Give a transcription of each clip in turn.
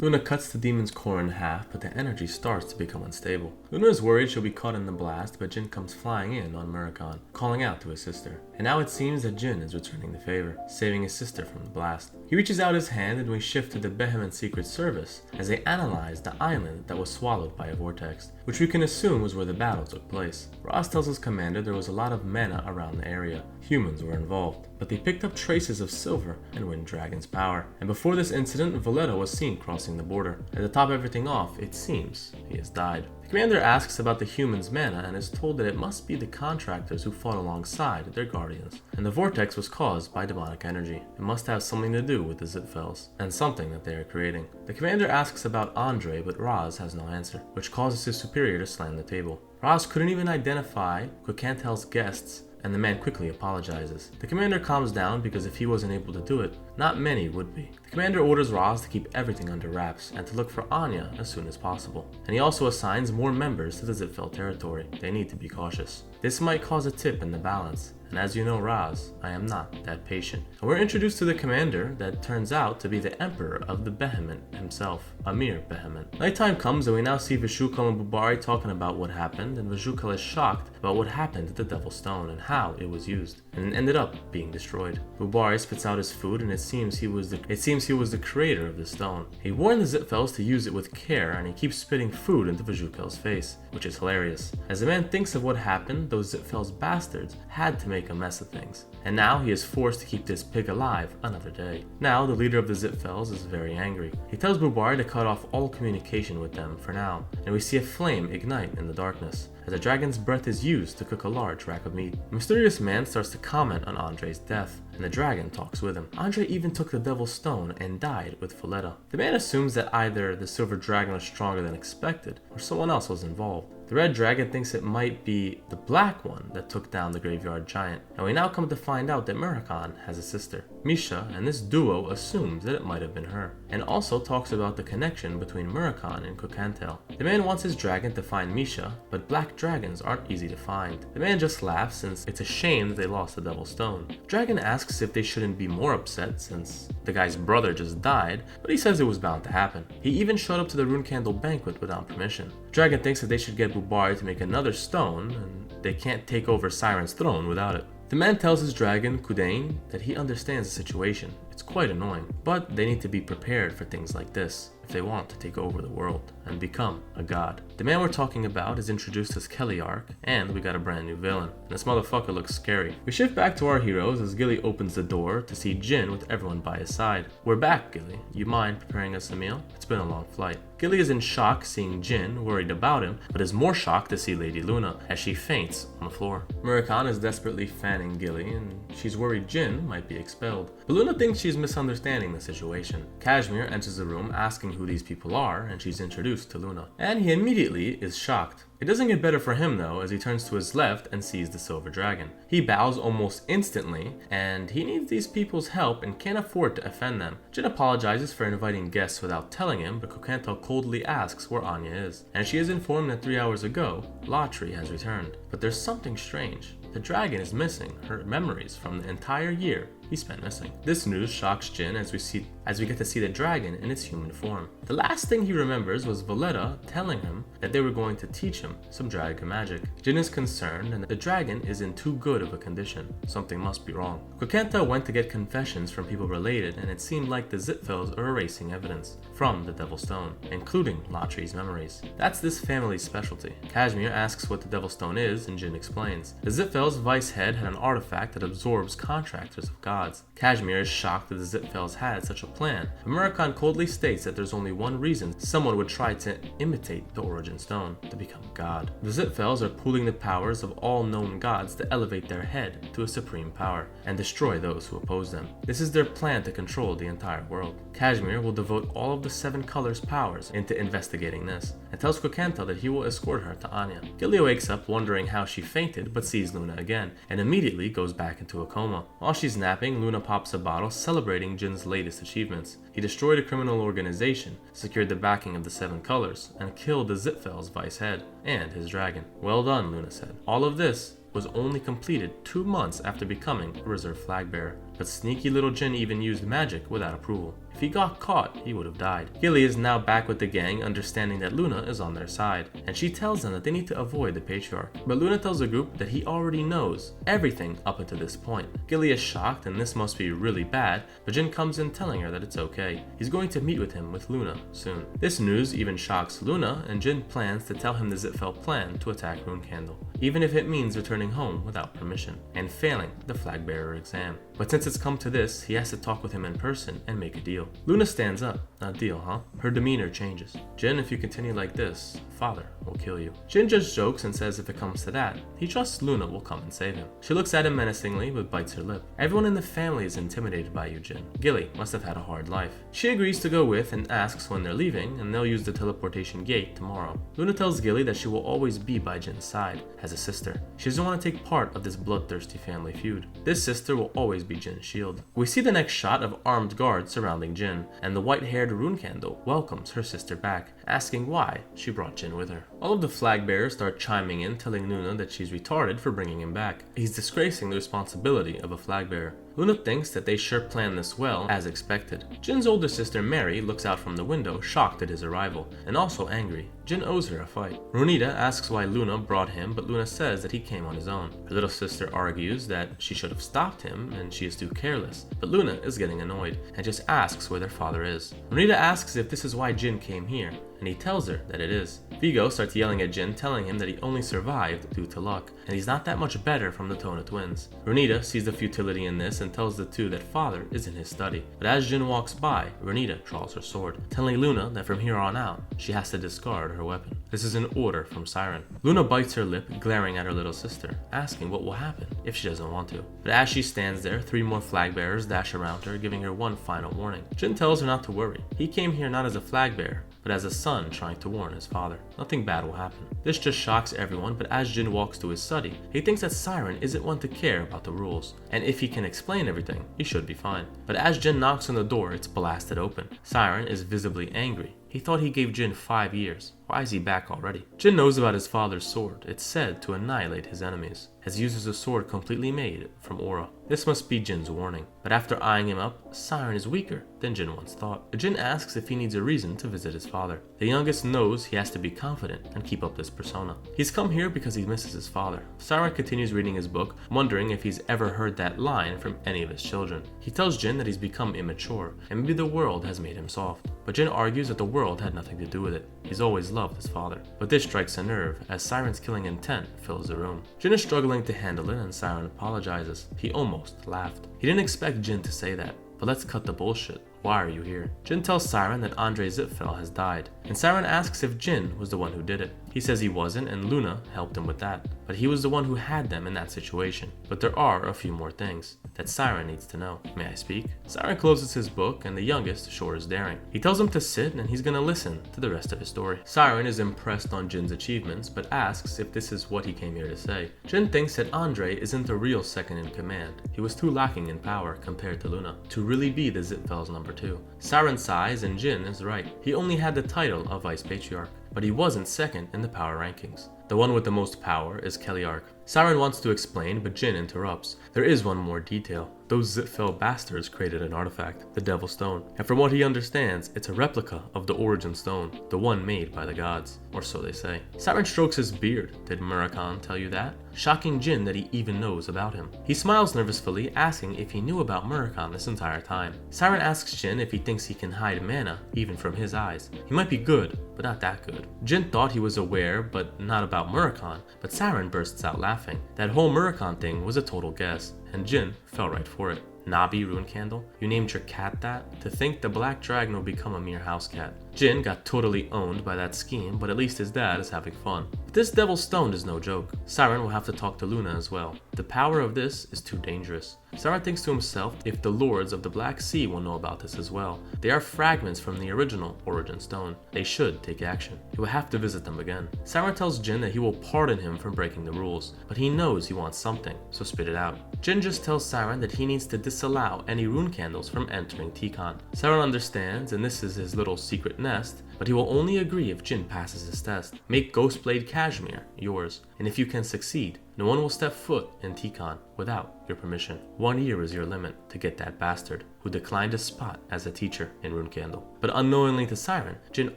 Luna cuts the demon's core in half, but the energy starts to become unstable. Luna is worried she'll be caught in the blast, but Jin comes flying in on Murakami, calling out to his sister. And now it seems that Jin is returning the favor, saving his sister from the blast. He reaches out his hand and we shift to the Behemoth Secret Service as they analyze the island that was swallowed by a vortex, which we can assume was where the battle took place. Ross tells his commander there was a lot of mana around the area. Humans were involved, but they picked up traces of silver and wind dragon's power. And before this incident, Valletta was seen crossing the border. And to top everything off, it seems he has died. The commander asks about the humans' mana and is told that it must be the contractors who fought alongside their guardians. And the vortex was caused by demonic energy. It must have something to do with the Zipfels, and something that they are creating. The commander asks about Andre, but Raz has no answer, which causes his superior to slam the table. Raz couldn't even identify Quicantel's guests, and the man quickly apologizes. The commander calms down because if he wasn't able to do it, not many would be. The commander orders Roz to keep everything under wraps and to look for Anya as soon as possible. And he also assigns more members to the Zipfel territory. They need to be cautious. This might cause a tip in the balance. And as you know, Raz, I am not that patient. And we're introduced to the commander that turns out to be the emperor of the Behemoth himself, Amir Behemoth. Nighttime comes and we now see Vishukal and Bubari talking about what happened, and Vishukal is shocked about what happened to the Devil's Stone and how it was used, and it ended up being destroyed. Bubari spits out his food and it seems he was the creator of the stone. He warned the Zipfels to use it with care, and he keeps spitting food into Vishukhal's face, which is hilarious. As the man thinks of what happened, those Zipfels bastards had to make a mess of things, and now he is forced to keep this pig alive another day. Now the leader of the Zipfels is very angry. He tells Bubari to cut off all communication with them for now, and we see a flame ignite in the darkness as a dragon's breath is used to cook a large rack of meat. A mysterious man starts to comment on Andre's death, and the dragon talks with him. Andre even took the Devil's Stone and died with Valletta. The man assumes that either the silver dragon was stronger than expected, or someone else was involved. The red dragon thinks it might be the black one that took down the graveyard giant, and we now come to find out that Murakami has a sister, Misha, and this duo assumes that it might have been her, and also talks about the connection between Murakami and Quicantel. The man wants his dragon to find Misha, but black dragons aren't easy to find. The man just laughs since it's a shame that they lost the Devil's Stone. Dragon asks if they shouldn't be more upset since the guy's brother just died, but he says it was bound to happen. He even showed up to the Rune Candle banquet without permission. Dragon thinks that they should get Bubari to make another stone, and they can't take over Siren's throne without it. The man tells his dragon, Kudain, that he understands the situation. It's quite annoying, but they need to be prepared for things like this if they want to take over the world and become a god. The man we're talking about is introduced as Keliark, and we got a brand new villain. And this motherfucker looks scary. We shift back to our heroes as Gilly opens the door to see Jin with everyone by his side. We're back, Gilly. You mind preparing us a meal? It's been a long flight. Gilly is in shock seeing Jin, worried about him, but is more shocked to see Lady Luna as she faints on the floor. Murakami is desperately fanning Gilly, and she's worried Jin might be expelled. But Luna thinks she's misunderstanding the situation. Kashmir enters the room asking who these people are, and she's introduced to Luna. And he immediately is shocked. It doesn't get better for him though, as he turns to his left and sees the silver dragon. He bows almost instantly, and he needs these people's help and can't afford to offend them. Jin apologizes for inviting guests without telling him, but Quicantel coldly asks where Anya is, and she is informed that 3 hours ago, Latri has returned. But there's something strange. The dragon is missing her memories from the entire year he spent missing. This news shocks Jin as we get to see the dragon in its human form. The last thing he remembers was Valletta telling him that they were going to teach him some dragon magic. Jin is concerned and the dragon is in too good of a condition. Something must be wrong. Quicantel went to get confessions from people related, and it seemed like the Zipfels are erasing evidence from the Devil's Stone, including Latri's memories. That's this family's specialty. Kashmir asks what the Devil's Stone is, and Jin explains. The Zipfels' vice head had an artifact that absorbs contractors of gods. Kashmir is shocked that the Zipfels had such a plan, but Murakami coldly states that there's only one reason someone would try to imitate the Origin Stone: to become god. The Zipfels are pooling the powers of all known gods to elevate their head to a supreme power and destroy those who oppose them. This is their plan to control the entire world. Kashmir will devote all of the 7 colors' powers into investigating this, and tells Quicantel that he will escort her to Anya. Gilly wakes up wondering how she fainted, but sees Luna again, and immediately goes back into a coma. While she's napping, Luna pops a bottle celebrating Jin's latest achievements. He destroyed a criminal organization, secured the backing of the 7 colors, and killed the Zipfel's vice head and his dragon. Well done, Luna said. All of this was only completed 2 months after becoming a reserve flag bearer. but sneaky little Jin even used magic without approval. If he got caught, he would have died. Gilly is now back with the gang, understanding that Luna is on their side, and she tells them that they need to avoid the patriarch. But Luna tells the group that he already knows everything up until this point. Gilly is shocked and this must be really bad, but Jin comes in telling her that it's okay. He's going to meet with him with Luna soon. This news even shocks Luna, and Jin plans to tell him the Zitfell plan to attack Rune Candle, even if it means returning home without permission and failing the flag bearer exam. But since it's come to this, he has to talk with him in person and make a deal. Luna stands up. A deal, huh? Her demeanor changes. Jin, if you continue like this, father will kill you. Jin just jokes and says if it comes to that, he trusts Luna will come and save him. She looks at him menacingly but bites her lip. Everyone in the family is intimidated by you, Jin. Gilly must have had a hard life. She agrees to go with and asks when they're leaving, and they'll use the teleportation gate tomorrow. Luna tells Gilly that she will always be by Jin's side as a sister. She doesn't want to take part of this bloodthirsty family feud. This sister will always be Jin's shield. We see the next shot of armed guards surrounding Jin, and the white-haired Rune Candle welcomes her sister back, asking why she brought Jin with her. All of the flag bearers start chiming in, telling Luna that she's retarded for bringing him back. He's disgracing the responsibility of a flag bearer. Luna thinks that they sure planned this well, as expected. Jin's older sister Mary looks out from the window, shocked at his arrival, and also angry. Jin owes her a fight. Runita asks why Luna brought him, but Luna says that he came on his own. Her little sister argues that she should have stopped him and she is too careless, but Luna is getting annoyed and just asks where their father is. Runita asks if this is why Jin came here, and he tells her that it is. Vigo starts yelling at Jin, telling him that he only survived due to luck, and he's not that much better from the Tona twins. Runita sees the futility in this and tells the two that father is in his study. But as Jin walks by, Runita draws her sword, telling Luna that from here on out, she has to discard her weapon. This is an order from Siren. Luna bites her lip, glaring at her little sister, asking what will happen if she doesn't want to. But as she stands there, 3 more flag bearers dash around her, giving her one final warning. Jin tells her not to worry. He came here not as a flag bearer, but as a son trying to warn his father. Nothing bad will happen. This just shocks everyone, but as Jin walks to his study, he thinks that Siren isn't one to care about the rules, and if he can explain everything, he should be fine. But as Jin knocks on the door, it's blasted open. Siren is visibly angry. He thought he gave Jin 5 years. Why is he back already? Jin knows about his father's sword. It's said to annihilate his enemies, as he uses a sword completely made from aura. This must be Jin's warning. But after eyeing him up, Siren is weaker than Jin once thought. Jin asks if he needs a reason to visit his father. The youngest knows he has to be confident and keep up this persona. He's come here because he misses his father. Siren continues reading his book, wondering if he's ever heard that line from any of his children. He tells Jin that he's become immature, and maybe the world has made him soft. But Jin argues that the world had nothing to do with it. He's always loved his father. But this strikes a nerve, as Siren's killing intent fills the room. Jin is struggling to handle it, and Siren apologizes. He almost laughed. He didn't expect Jin to say that. But let's cut the bullshit. Why are you here? Jin tells Siren that Andre Zitfell has died, and Siren asks if Jin was the one who did it. He says he wasn't, and Luna helped him with that, but he was the one who had them in that situation. But there are a few more things that Siren needs to know. May I speak? Siren closes his book, and the youngest sure is daring. He tells him to sit, and he's gonna listen to the rest of his story. Siren is impressed on Jin's achievements, but asks if this is what he came here to say. Jin thinks that Andre isn't the real second in command. He was too lacking in power compared to Luna to really be the Zitfell's number 2. Siren sighs, and Jin is right. He only had the title of Vice Patriarch, but he wasn't second in the power rankings. The one with the most power is Keliark. Siren wants to explain, but Jin interrupts. There is one more detail. Those Zitfell bastards created an artifact, the Devil Stone, and from what he understands, it's a replica of the Origin Stone, the one made by the gods, or so they say. Siren strokes his beard. Did Murakan tell you that? Shocking Jin that he even knows about him. He smiles nervously, asking if he knew about Murakan this entire time. Siren asks Jin if he thinks he can hide mana, even from his eyes. He might be good, but not that good. Jin thought he was aware, but not about Murakan, but Siren bursts out laughing. That whole Murakan thing was a total guess, and Jin fell right for it. Nabi Rune Candle, you named your cat that? To think the Black Dragon will become a mere house cat. Jin got totally owned by that scheme, but at least his dad is having fun. But this Devil's Stone is no joke. Siren will have to talk to Luna as well. The power of this is too dangerous. Siren thinks to himself if the Lords of the Black Sea will know about this as well. They are fragments from the original Origin Stone. They should take action. He will have to visit them again. Siren tells Jin that he will pardon him for breaking the rules, but he knows he wants something, so spit it out. Jin just tells Siren that he needs to disallow any rune candles from entering Tikon. Siren understands, and this is his little secret nest, but but he will only agree if Jin passes his test. Make Ghostblade Cashmere yours, and if you can succeed, no one will step foot in Tikon without your permission. 1 year is your limit to get that bastard who declined a spot as a teacher in Runecandle. But unknowingly to Siren, Jin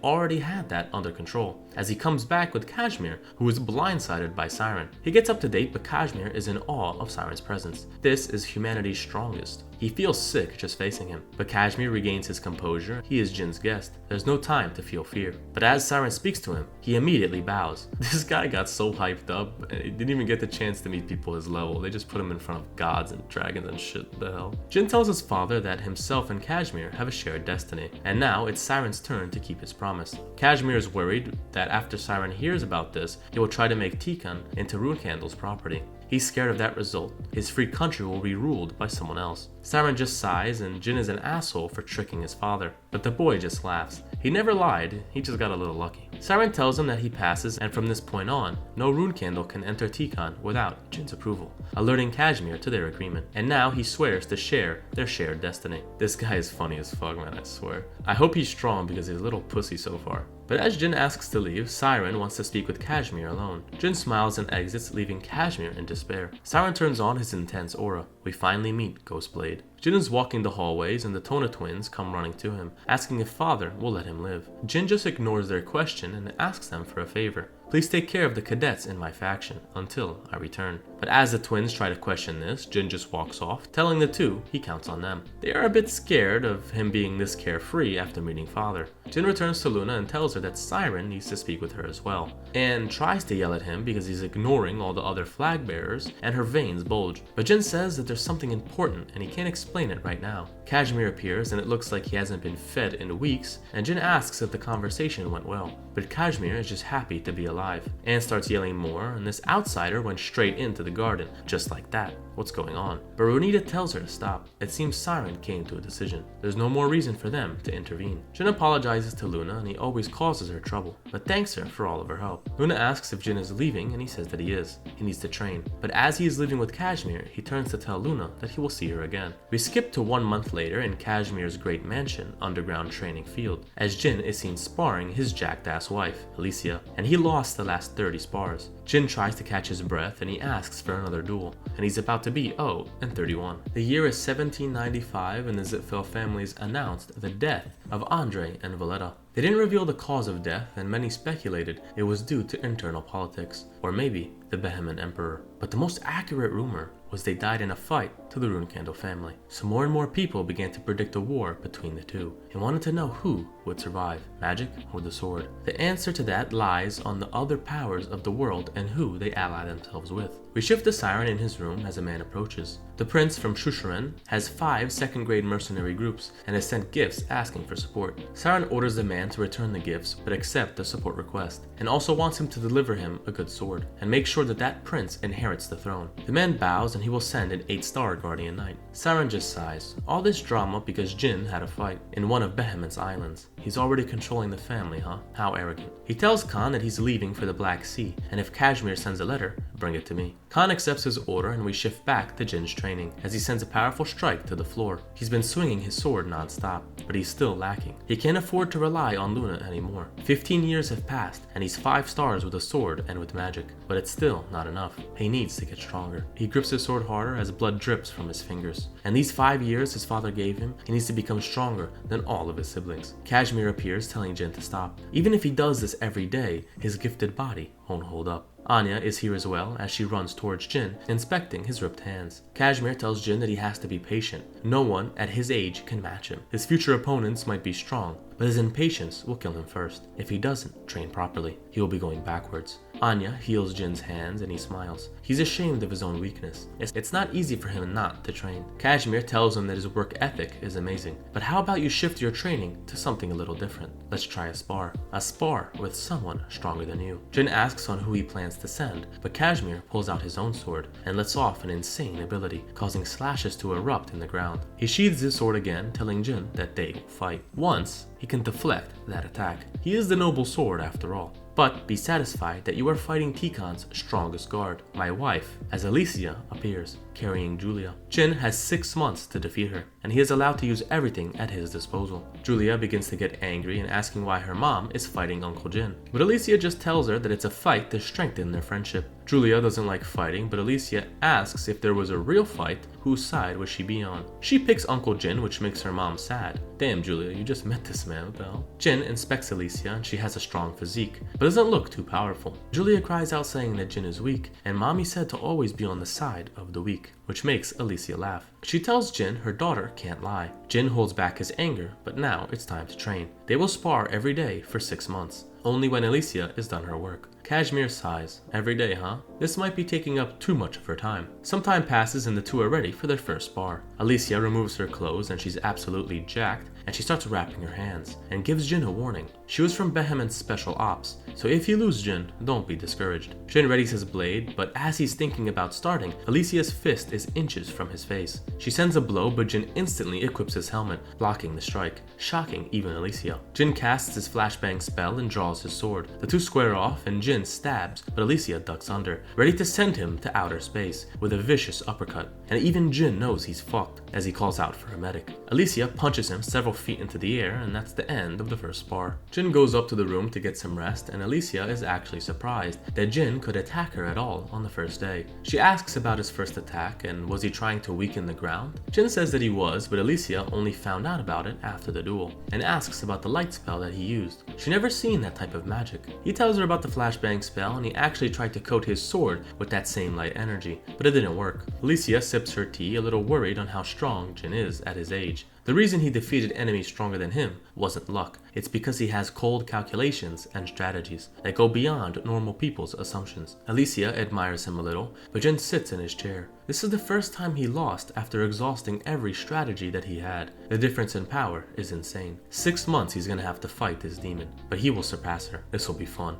already had that under control, as he comes back with Cashmere, who is blindsided by Siren. He gets up to date, but Cashmere is in awe of Siren's presence. This is humanity's strongest. He feels sick just facing him, but Cashmere regains his composure. He is Jin's guest. There's no time to feel fear. But as Siren speaks to him, he immediately bows. This guy got so hyped up, and he didn't even get the chance to meet people his level. They just put him in front of gods and dragons and shit. What the hell? Jin tells his father that himself and Cashmere have a shared destiny, and now it's Siren's turn to keep his promise. Cashmere is worried that after Siren hears about this, he will try to make Tikon into Runecandle's property. He's scared of that result. His free country will be ruled by someone else. Siren just sighs, and Jin is an asshole for tricking his father. But the boy just laughs. He never lied, he just got a little lucky. Siren tells him that he passes, and from this point on, no Runecandle can enter Tikon without Jin's approval, alerting Cashmere to their agreement. And now he swears to share their shared destiny. This guy is funny as fuck, man, I swear. I hope he's strong because he's a little pussy so far. But as Jin asks to leave, Siren wants to speak with Cashmere alone. Jin smiles and exits, leaving Cashmere in despair. Siren turns on his intense aura. We finally meet Ghostblade. Jin is walking the hallways and the Tona twins come running to him, asking if father will let him live. Jin just ignores their question and asks them for a favor. Please take care of the cadets in my faction until I return. But as the twins try to question this, Jin just walks off, telling the two he counts on them. They are a bit scared of him being this carefree after meeting father. Jin returns to Luna and tells her that Siren needs to speak with her as well, and tries to yell at him because he's ignoring all the other flag bearers and her veins bulge. But Jin says that there's something important and he can't explain it right now. Cashmere appears and it looks like he hasn't been fed in weeks, and Jin asks if the conversation went well. But Cashmere is just happy to be alive, and starts yelling more, and this outsider went straight into the garden, just like that. What's going on? But Ronita tells her to stop. It seems Siren came to a decision. There's no more reason for them to intervene. Jin apologizes to Luna and he always causes her trouble, but thanks her for all of her help. Luna asks if Jin is leaving and he says that he is. He needs to train. But as he is living with Cashmere, he turns to tell Luna that he will see her again. We skip to 1 month later in Cashmere's great mansion underground training field, as Jin is seen sparring his jacked ass wife, Alicia, and he lost the last 30 spars. Jin tries to catch his breath and he asks for another duel, and he's about to be 0-31. The year is 1795 and the Zitfel families announced the death of Andre and Valletta. They didn't reveal the cause of death, and many speculated it was due to internal politics, or maybe the Bohemian Emperor. But the most accurate rumor was they died in a fight to the Runecandle family. So more and more people began to predict a war between the two, and wanted to know who would survive, magic or the sword. The answer to that lies on the other powers of the world and who they ally themselves with. We shift to Siren in his room as a man approaches. The prince from Shusharan has 5 second-grade mercenary groups and has sent gifts asking for support. Siren orders the man to return the gifts but accept the support request, and also wants him to deliver him a good sword and make sure that that prince inherits the throne. The man bows and he will send an 8-star guardian knight. Siren just sighs. All this drama because Jin had a fight in one of Behemoth's islands. He's already controlling the family, huh? How arrogant. He tells Khan that he's leaving for the Black Sea, and if Cashmere sends a letter, bring it to me. Khan accepts his order and we shift back to Jin's training as he sends a powerful strike to the floor. He's been swinging his sword non-stop, but he's still lacking. He can't afford to rely on Luna anymore. 15 years have passed and he's 5 stars with a sword and with magic, but it's still not enough. He needs to get stronger. He grips his sword harder as blood drips from his fingers. And these 5 years his father gave him, he needs to become stronger than all of his siblings. Cashmere appears telling Jin to stop. Even if he does this every day, his gifted body won't hold up. Anya is here as well as she runs towards Jin, inspecting his ripped hands. Cashmere tells Jin that he has to be patient. No one at his age can match him. His future opponents might be strong, but his impatience will kill him first. If he doesn't train properly, he will be going backwards. Anya heals Jin's hands and he smiles. He's ashamed of his own weakness. It's not easy for him not to train. Cashmere tells him that his work ethic is amazing. But how about you shift your training to something a little different? Let's try a spar. A spar with someone stronger than you. Jin asks on who he plans to send, but Cashmere pulls out his own sword and lets off an insane ability, causing slashes to erupt in the ground. He sheathes his sword again, telling Jin that they will fight. Once, he can deflect that attack. He is the noble sword after all. But be satisfied that you are fighting Tikon's strongest guard, my wife, as Alicia appears, carrying Julia. Jin has 6 months to defeat her, and he is allowed to use everything at his disposal. Julia begins to get angry and asking why her mom is fighting Uncle Jin. But Alicia just tells her that it's a fight to strengthen their friendship. Julia doesn't like fighting, but Alicia asks if there was a real fight, whose side would she be on? She picks Uncle Jin, which makes her mom sad. Damn, Julia, you just met this man, what the hell? Jin inspects Alicia and she has a strong physique, but doesn't look too powerful. Julia cries out saying that Jin is weak, and mommy said to always be on the side of the weak, which makes Alicia laugh. She tells Jin her daughter can't lie. Jin holds back his anger, but now it's time to train. They will spar every day for 6 months, only when Alicia is done her work. Kashmir sighs. Every day, huh? This might be taking up too much of her time. Some time passes and the two are ready for their first spar. Alicia removes her clothes and she's absolutely jacked, and she starts wrapping her hands and gives Jin a warning. She was from Behemoth's special ops, so if you lose Jin, don't be discouraged. Jin readies his blade, but as he's thinking about starting, Alicia's fist is inches from his face. She sends a blow, but Jin instantly equips his helmet, blocking the strike, shocking even Alicia. Jin casts his flashbang spell and draws his sword. The two square off and Jin stabs, but Alicia ducks under, ready to send him to outer space with a vicious uppercut. And even Jin knows he's fucked as he calls out for a medic. Alicia punches him several feet into the air, and that's the end of the first spar. Jin goes up to the room to get some rest, and Alicia is actually surprised that Jin could attack her at all on the first day. She asks about his first attack and was he trying to weaken the ground? Jin says that he was, but Alicia only found out about it after the duel, and asks about the light spell that he used. She never seen that type of magic. He tells her about the flashbang spell, and he actually tried to coat his sword with that same light energy, but it didn't work. Alicia sips her tea, a little worried on how strong Jin is at his age. The reason he defeated enemies stronger than him wasn't luck. It's because he has cold calculations and strategies that go beyond normal people's assumptions. Alicia admires him a little, but Jin sits in his chair. This is the first time he lost after exhausting every strategy that he had. The difference in power is insane. 6 months he's gonna have to fight this demon, but he will surpass her. This will be fun.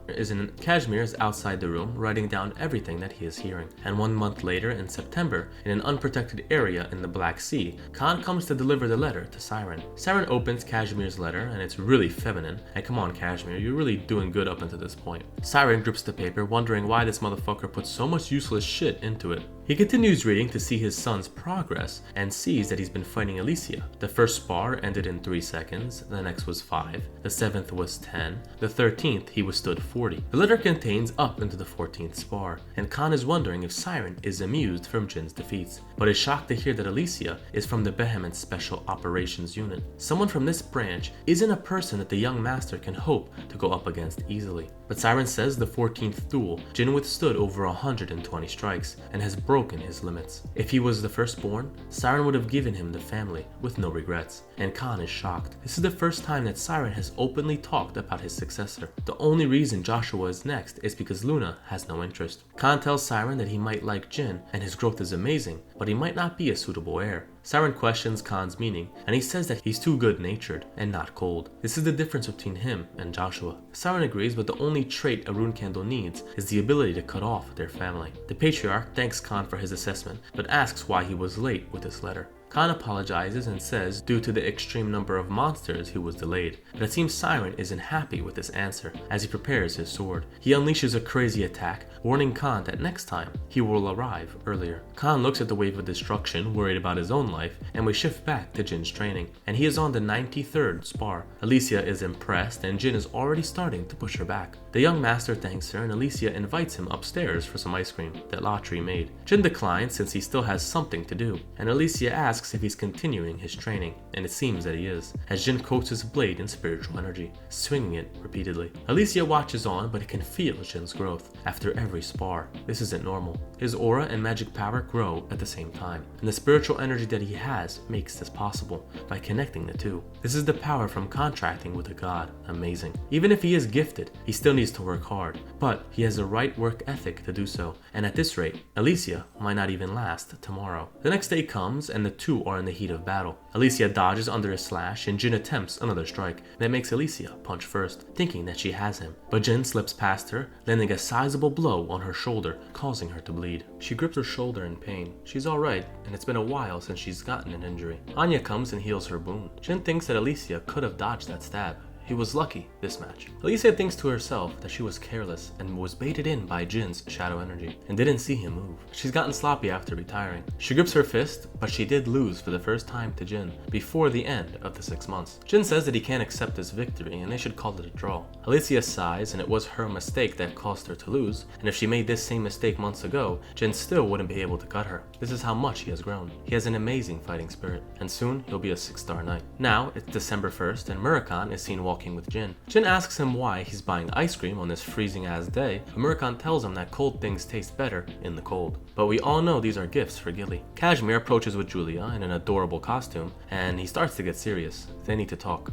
Kashmir is outside the room, writing down everything that he is hearing. And 1 month later, in September, in an unprotected area in the Black Sea, Khan comes to deliver the letter to Siren. Siren opens Kashmir's letter, and it's really feminine. And come on, Kashmir, you're really doing good up until this point. Siren grips the paper, wondering why this motherfucker put so much useless shit into it. He continues reading to see his son's progress and sees that he's been fighting Alicia. The first spar ended in 3 seconds, the next was 5, the 7th was 10, the 13th he withstood 40. The letter contains up into the 14th spar, and Khan is wondering if Siren is amused from Jin's defeats, but is shocked to hear that Alicia is from the Behemoth Special Operations Unit. Someone from this branch isn't a person that the young master can hope to go up against easily. But Siren says the 14th duel, Jin withstood over 120 strikes and has broken his limits. If he was the firstborn, Siren would have given him the family with no regrets, and Khan is shocked. This is the first time that Siren has openly talked about his successor. The only reason Joshua is next is because Luna has no interest. Khan tells Siren that he might like Jin and his growth is amazing, but he might not be a suitable heir. Siren questions Khan's meaning, and he says that he's too good-natured and not cold. This is the difference between him and Joshua. Siren agrees, but the only trait a rune candle needs is the ability to cut off their family. The patriarch thanks Khan for his assessment, but asks why he was late with his letter. Khan apologizes and says due to the extreme number of monsters he was delayed, but it seems Siren isn't happy with this answer as he prepares his sword. He unleashes a crazy attack, warning Khan that next time he will arrive earlier. Khan looks at the wave of destruction, worried about his own life, and we shift back to Jin's training, and he is on the 93rd spar. Alicia is impressed and Jin is already starting to push her back. The young master thanks her and Alicia invites him upstairs for some ice cream that Latri made. Jin declines since he still has something to do, and Alicia asks if he's continuing his training, and it seems that he is, as Jin coats his blade in spiritual energy, swinging it repeatedly. Alicia watches on, but can feel Jin's growth after every spar. This isn't normal. His aura and magic power grow at the same time, and the spiritual energy that he has makes this possible by connecting the two. This is the power from contracting with a god. Amazing. Even if he is gifted, he still needs to work hard, but he has the right work ethic to do so, and at this rate, Alicia might not even last tomorrow. The next day comes, and the two are in the heat of battle. Alicia dodges under a slash, and Jin attempts another strike that makes Alicia punch first, thinking that she has him. But Jin slips past her, landing a sizable blow on her shoulder, causing her to bleed. She grips her shoulder in pain. She's alright, and it's been a while since she's gotten an injury. Anya comes and heals her wound. Jin thinks that Alicia could have dodged that stab. He was lucky this match. Alicia thinks to herself that she was careless and was baited in by Jin's shadow energy and didn't see him move. She's gotten sloppy after retiring. She grips her fist, but she did lose for the first time to Jin before the end of the 6 months. Jin says that he can't accept this victory and they should call it a draw. Alicia sighs, and it was her mistake that caused her to lose, and if she made this same mistake months ago, Jin still wouldn't be able to cut her. This is how much he has grown. He has an amazing fighting spirit, and soon he'll be a 6-star knight. Now it's December 1st and Murakami is seen walking with Jin. Jin asks him why he's buying ice cream on this freezing ass day, but Murakami tells him that cold things taste better in the cold. But we all know these are gifts for Gilly. Kashmir approaches with Julia in an adorable costume, and he starts to get serious. They need to talk.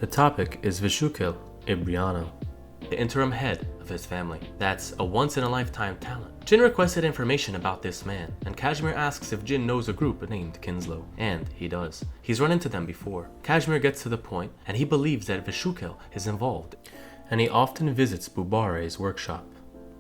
The topic is Vishukil Ibriano, the interim head of his family. That's a once-in-a-lifetime talent. Jin requested information about this man, and Kashmir asks if Jin knows a group named Kinslow, and he does. He's run into them before. Kashmir gets to the point, and he believes that Vishukil is involved, and he often visits Bubare's workshop.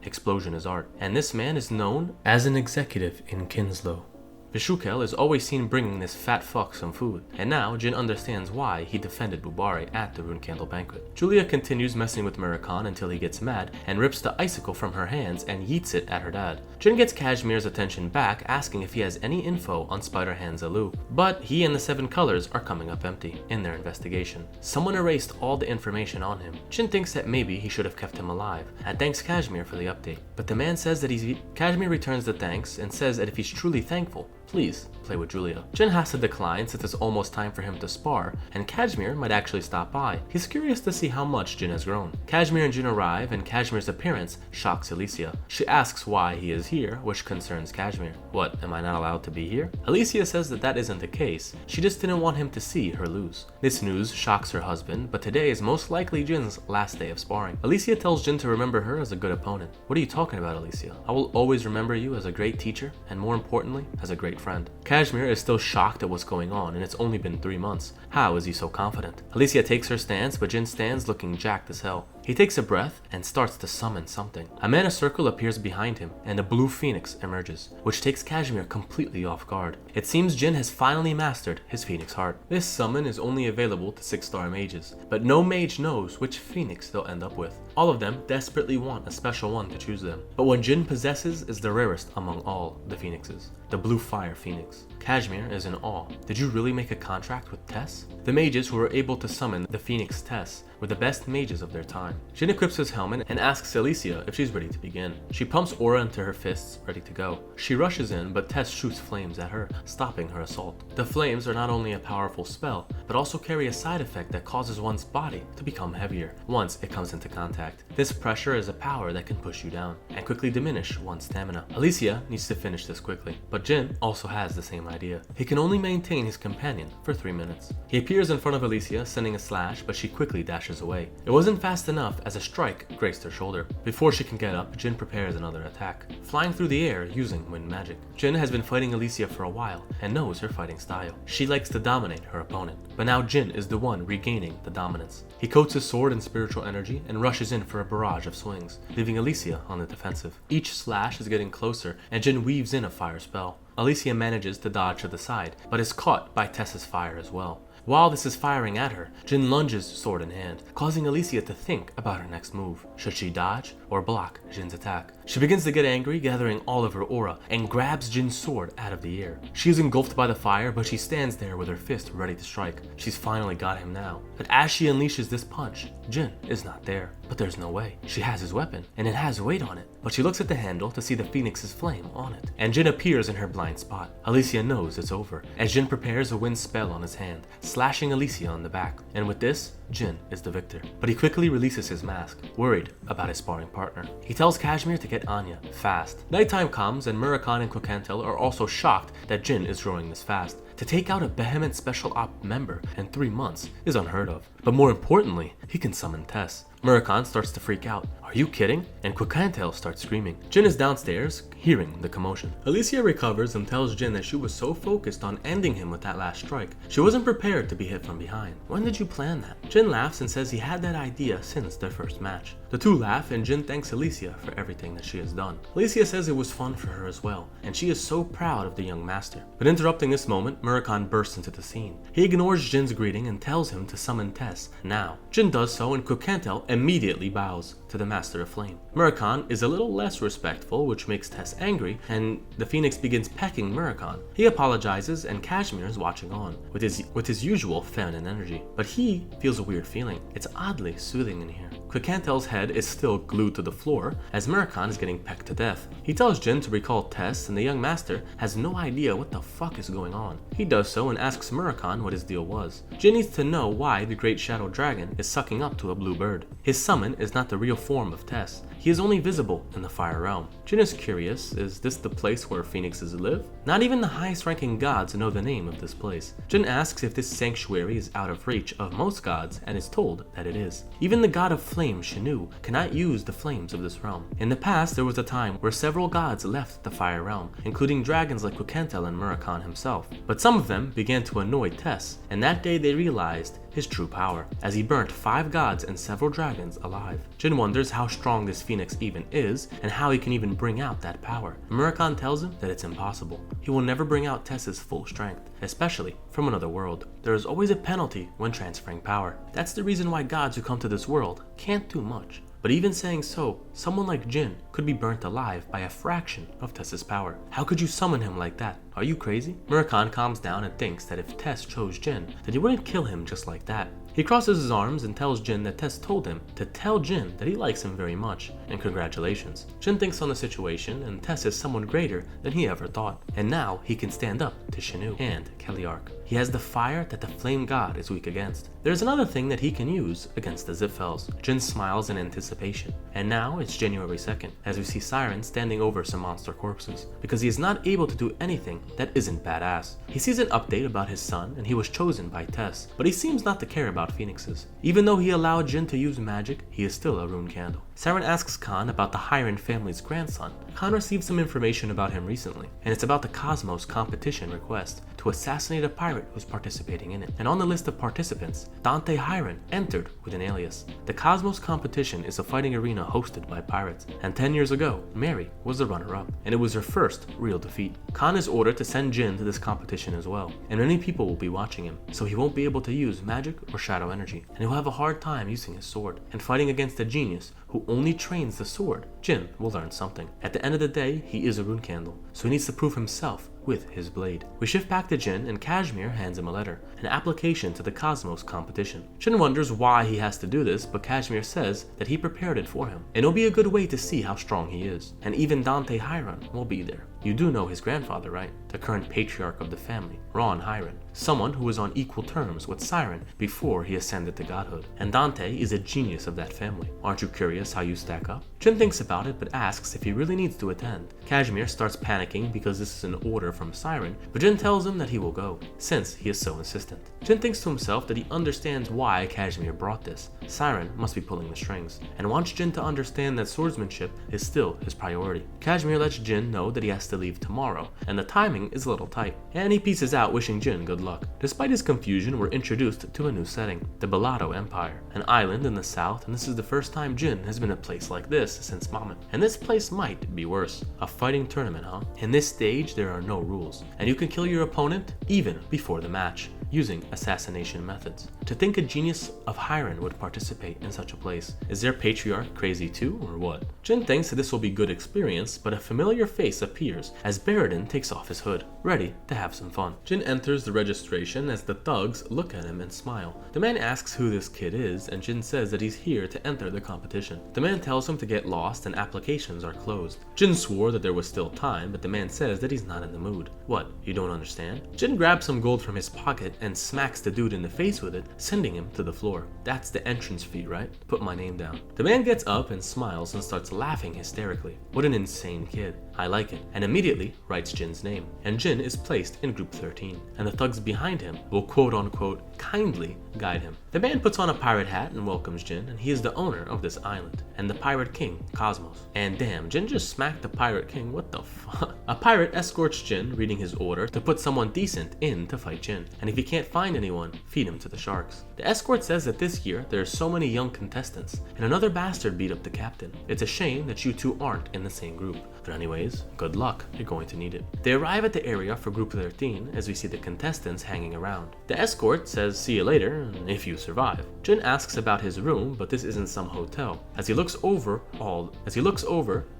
Explosion is art, and this man is known as an executive in Kinslow. Vishukel is always seen bringing this fat fuck some food, and now Jin understands why he defended Bubare at the Rune Candle banquet. Julia continues messing with Murakami until he gets mad and rips the icicle from her hands and yeets it at her dad. Jin gets Kashmir's attention back, asking if he has any info on Spider-Hand Zalu, but he and the 7 colors are coming up empty in their investigation. Someone erased all the information on him. Jin thinks that maybe he should have kept him alive, and thanks Kashmir for the update. But the man says that Kashmir returns the thanks and says that if he's truly thankful, please play with Julia. Jin has to decline since it's almost time for him to spar, and Kashmir might actually stop by. He's curious to see how much Jin has grown. Kashmir and Jin arrive, and Kashmir's appearance shocks Alicia. She asks why he is here, which concerns Kashmir. What, am I not allowed to be here? Alicia says that that isn't the case. She just didn't want him to see her lose. This news shocks her husband, but today is most likely Jin's last day of sparring. Alicia tells Jin to remember her as a good opponent. What are you talking about, Alicia? I will always remember you as a great teacher, and more importantly, as a great friend. Kashmir is still shocked at what's going on, and it's only been 3 months. How is he so confident? Alicia takes her stance, but Jin stands looking jacked as hell. He takes a breath and starts to summon something. A mana circle appears behind him, and a blue phoenix emerges, which takes Kashmir completely off guard. It seems Jin has finally mastered his phoenix heart. This summon is only available to 6-star mages, but no mage knows which phoenix they'll end up with. All of them desperately want a special one to choose them, but what Jin possesses is the rarest among all the phoenixes, the blue fire phoenix. Kashmir is in awe. Did you really make a contract with Tess? The mages who were able to summon the phoenix Tess were the best mages of their time. Jin equips his helmet and asks Alicia if she's ready to begin. She pumps aura into her fists, ready to go. She rushes in, but Tess shoots flames at her, stopping her assault. The flames are not only a powerful spell, but also carry a side effect that causes one's body to become heavier once it comes into contact. This pressure is a power that can push you down and quickly diminish one's stamina. Alicia needs to finish this quickly, but Jin also has the same idea. He can only maintain his companion for 3 minutes. He appears in front of Alicia, sending a slash, but she quickly dashes away. It wasn't fast enough as a strike grazed her shoulder. Before she can get up, Jin prepares another attack, flying through the air using wind magic. Jin has been fighting Alicia for a while and knows her fighting style. She likes to dominate her opponent, but now Jin is the one regaining the dominance. He coats his sword in spiritual energy and rushes in for a barrage of swings, leaving Alicia on the defensive. Each slash is getting closer, and Jin weaves in a fire spell. Alicia manages to dodge to the side, but is caught by Tessa's fire as well. While this is firing at her, Jin lunges sword in hand, causing Alicia to think about her next move. Should she dodge or block Jin's attack? She begins to get angry, gathering all of her aura, and grabs Jin's sword out of the air. She is engulfed by the fire, but she stands there with her fist ready to strike. She's finally got him now. But as she unleashes this punch, Jin is not there. But there's no way. She has his weapon, and it has weight on it. But she looks at the handle to see the phoenix's flame on it, and Jin appears in her blind spot. Alicia knows it's over, as Jin prepares a wind spell on his hand, slashing Alicia on the back. And with this, Jin is the victor. But he quickly releases his mask, worried about his sparring partner. He tells Kashmir to get Anya fast. Nighttime comes, and Murakami and Kokantel are also shocked that Jin is growing this fast. To take out a Behemoth Special Op member in 3 months is unheard of. But more importantly, he can summon Tess. Murakami starts to freak out. Are you kidding? And Quicantel starts screaming. Jin is downstairs, hearing the commotion. Alicia recovers and tells Jin that she was so focused on ending him with that last strike, she wasn't prepared to be hit from behind. When did you plan that? Jin laughs and says he had that idea since their first match. The two laugh and Jin thanks Alicia for everything that she has done. Alicia says it was fun for her as well, and she is so proud of the young master. But interrupting this moment, Murakami bursts into the scene. He ignores Jin's greeting and tells him to summon Tess now. Jin does so and Quicantel immediately bows to the Master of Flame. Murakami is a little less respectful, which makes Tess angry, and the Phoenix begins pecking Murakami. He apologizes and Kashmir is watching on, with his usual feminine energy. But he feels a weird feeling. It's oddly soothing in here. Quicantel's head is still glued to the floor as Murakami is getting pecked to death. He tells Jin to recall Tess and the young master has no idea what the fuck is going on. He does so and asks Murakami what his deal was. Jin needs to know why the Great Shadow Dragon is sucking up to a blue bird. His summon is not the real form of Tess. He is only visible in the Fire Realm. Jin is curious, is this the place where phoenixes live? Not even the highest ranking gods know the name of this place. Jin asks if this sanctuary is out of reach of most gods and is told that it is. Even the god of flame, Shinu, cannot use the flames of this realm. In the past, there was a time where several gods left the Fire Realm, including dragons like Quicantel and Murakami himself. But some of them began to annoy Tess, and that day they realized his true power, as he burnt 5 gods and several dragons alive. Jin wonders how strong this phoenix even is, and how he can even bring out that power. Murakami tells him that it's impossible. He will never bring out Tess's full strength, especially from another world. There is always a penalty when transferring power. That's the reason why gods who come to this world can't do much. But even saying so, someone like Jin could be burnt alive by a fraction of Tess's power. How could you summon him like that? Are you crazy? Murakami calms down and thinks that if Tess chose Jin, that he wouldn't kill him just like that. He crosses his arms and tells Jin that Tess told him to tell Jin that he likes him very much, and congratulations. Jin thinks on the situation, and Tess is someone greater than he ever thought. And now he can stand up to Shinu and Keliark. He has the fire that the flame god is weak against. There's another thing that he can use against the Zipfels. Jin smiles in anticipation. And now it's January 2nd, as we see Siren standing over some monster corpses, because he is not able to do anything that isn't badass. He sees an update about his son, and he was chosen by Tess, but he seems not to care about phoenixes. Even though he allowed Jin to use magic, he is still a rune candle. Siren asks Khan about the Hiren family's grandson. Khan received some information about him recently, and it's about the Cosmos competition request to assassinate a pirate who's participating in it. And on the list of participants, Dante Hiren entered with an alias. The Cosmos competition is a fighting arena hosted by pirates, and 10 years ago, Mary was the runner-up, and it was her first real defeat. Khan is ordered to send Jin to this competition as well, and many people will be watching him, so he won't be able to use magic or shadow energy, and he'll have a hard time using his sword. And fighting against a genius who only trains the sword, Jin will learn something. At the end of the day, he is a rune candle, so he needs to prove himself with his blade. We shift back to Jin, and Kashmir hands him a letter, an application to the Cosmos competition. Jin wonders why he has to do this, but Kashmir says that he prepared it for him, and it'll be a good way to see how strong he is. And even Dante Hiren will be there. You do know his grandfather, right? The current patriarch of the family, Ron Hiren, someone who was on equal terms with Siren before he ascended to godhood. And Dante is a genius of that family. Aren't you curious how you stack up? Jin thinks about it but asks if he really needs to attend. Kashmir starts panicking because this is an order from Siren, but Jin tells him that he will go, since he is so insistent. Jin thinks to himself that he understands why Kashmir brought this. Siren must be pulling the strings, and wants Jin to understand that swordsmanship is still his priority. Kashmir lets Jin know that he has to leave tomorrow, and the timing is a little tight, and he pieces out wishing Jin good luck. Despite his confusion, we're introduced to a new setting, the Bellado Empire, an island in the south, and this is the first time Jin has been a place like this since Mamet. And this place might be worse. A fighting tournament, huh? In this stage, there are no rules, and you can kill your opponent even before the match, using assassination methods. To think a genius of Hiren would participate in such a place. Is their patriarch crazy too, or what? Jin thinks that this will be good experience, but a familiar face appears as Baradin takes off his hood, ready to have some fun. Jin enters the registration as the thugs look at him and smile. The man asks who this kid is, and Jin says that he's here to enter the competition. The man tells him to get lost and applications are closed. Jin swore that there was still time, but the man says that he's not in the mood. What, you don't understand? Jin grabs some gold from his pocket and smacks the dude in the face with it, sending him to the floor. That's the entrance fee, right? Put my name down. The man gets up and smiles and starts laughing hysterically. What an insane kid. I like it, and immediately writes Jin's name. And Jin is placed in group 13, and the thugs behind him will quote-unquote kindly guide him. The man puts on a pirate hat and welcomes Jin, and he is the owner of this island, and the pirate king, Cosmos. And damn, Jin just smacked the pirate king, what the fuck? A pirate escorts Jin, reading his order to put someone decent in to fight Jin, and if he can't find anyone, feed him to the sharks. The escort says that this year there are so many young contestants, and another bastard beat up the captain. It's a shame that you two aren't in the same group. But anyways, good luck, you're going to need it. They arrive at the area for group 13 as we see the contestants hanging around. The escort says see you later, if you survive. Jin asks about his room, but this isn't some hotel. As he looks over,